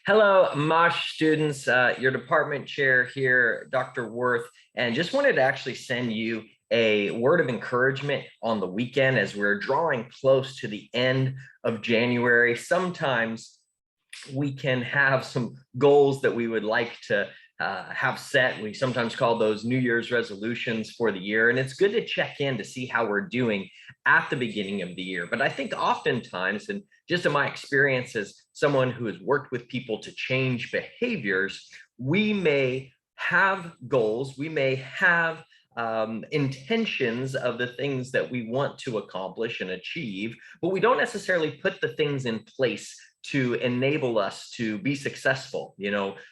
Hello, Mosh students, your department chair here, Dr. Worth, and just wanted to actually send you a word of encouragement on the weekend as we're drawing close to the end of January. Sometimes we can have some goals that we would like to have set. We sometimes call those New Year's resolutions for the year. And it's good to check in to see how we're doing at the beginning of the year. But I think oftentimes, and just in my experience as someone who has worked with people to change behaviors, we may have goals, we may have intentions of the things that we want to accomplish and achieve, but we don't necessarily put the things in place to enable us to be successful.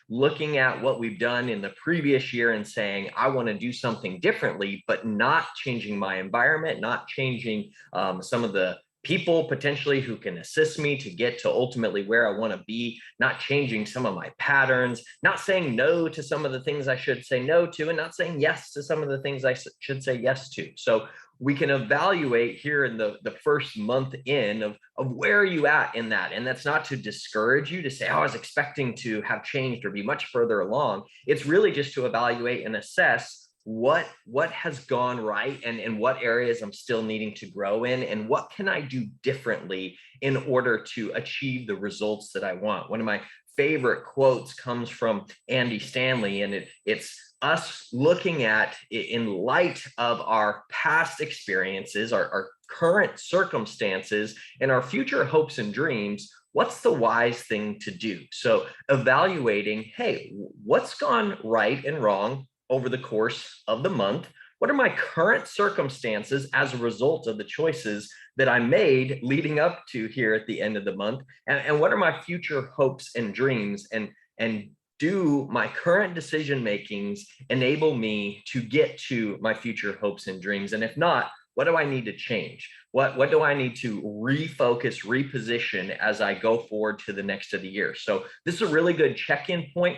Looking at what we've done in the previous year and saying, I want to do something differently, but not changing my environment, not changing some of the people potentially who can assist me to get to ultimately where I want to be, not changing some of my patterns, not saying no to some of the things I should say no to, and not saying yes to some of the things I should say yes to. So we can evaluate here in the first month of where are you at in that. And that's not to discourage you to say, oh, I was expecting to have changed or be much further along. It's really just to evaluate and assess what has gone right and what areas I'm still needing to grow in, and what can I do differently in order to achieve the results that I want. One of my favorite quotes comes from Andy Stanley, and it's us looking at, in light of our past experiences, our current circumstances, and our future hopes and dreams, what's the wise thing to do? So evaluating, hey, what's gone right and wrong over the course of the month? What are my current circumstances as a result of the choices that I made leading up to here at the end of the month? And what are my future hopes and dreams? And do my current decision makings enable me to get to my future hopes and dreams? And if not, what do I need to change? What do I need to refocus, reposition as I go forward to the next of the year? So this is a really good check-in point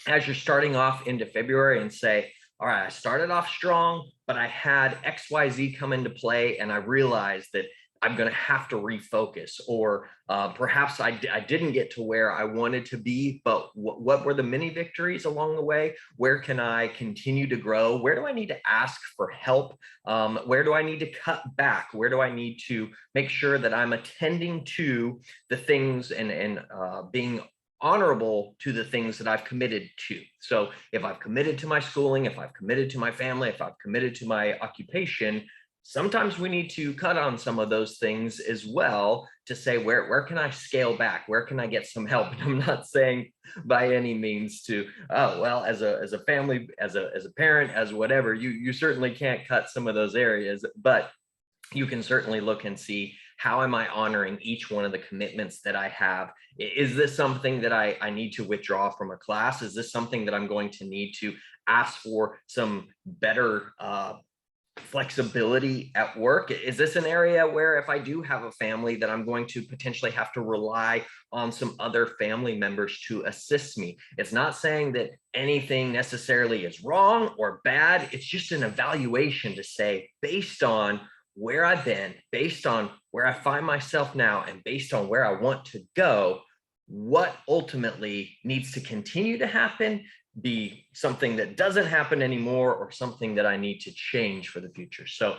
as you're starting off into February, and say, all right, I started off strong, but I had XYZ come into play, and I realized that I'm going to have to refocus, or perhaps I didn't get to where I wanted to be, but what were the mini victories along the way? Where can I continue to grow? Where do I need to ask for help? Where do I need to cut back? Where do I need to make sure that I'm attending to the things and being honorable to the things that I've committed to? So if I've committed to my schooling, if I've committed to my family, if I've committed to my occupation, sometimes we need to cut on some of those things as well, to say, where can I scale back? Where can I get some help? And I'm not saying by any means to, oh, well, as a family, as a parent, as whatever, you certainly can't cut some of those areas, but you can certainly look and see, how am I honoring each one of the commitments that I have? Is this something that I need to withdraw from a class? Is this something that I'm going to need to ask for some better flexibility at work? Is this an area where, if I do have a family, that I'm going to potentially have to rely on some other family members to assist me? It's not saying that anything necessarily is wrong or bad. It's just an evaluation to say, based on where I've been, based on where I find myself now, and based on where I want to go, what ultimately needs to continue to happen, be something that doesn't happen anymore, or something that I need to change for the future. So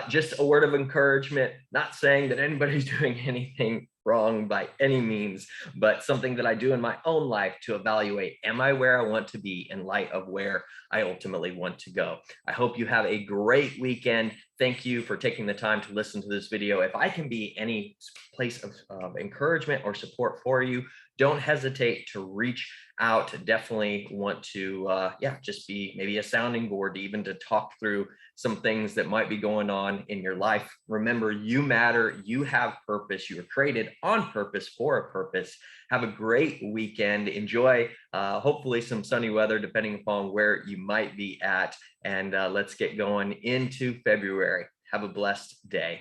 just a word of encouragement, not saying that anybody's doing anything wrong by any means, but something that I do in my own life to evaluate, am I where I want to be in light of where I ultimately want to go? I hope you have a great weekend. Thank you for taking the time to listen to this video. If I can be any place of encouragement or support for you, don't hesitate to reach out. Definitely want to just be maybe a sounding board, even to talk through some things that might be going on in your life. Remember, you matter, you have purpose, you were created on purpose for a purpose. Have a great weekend. Enjoy hopefully some sunny weather, depending upon where you might be at, and let's get going into February. Have a blessed day.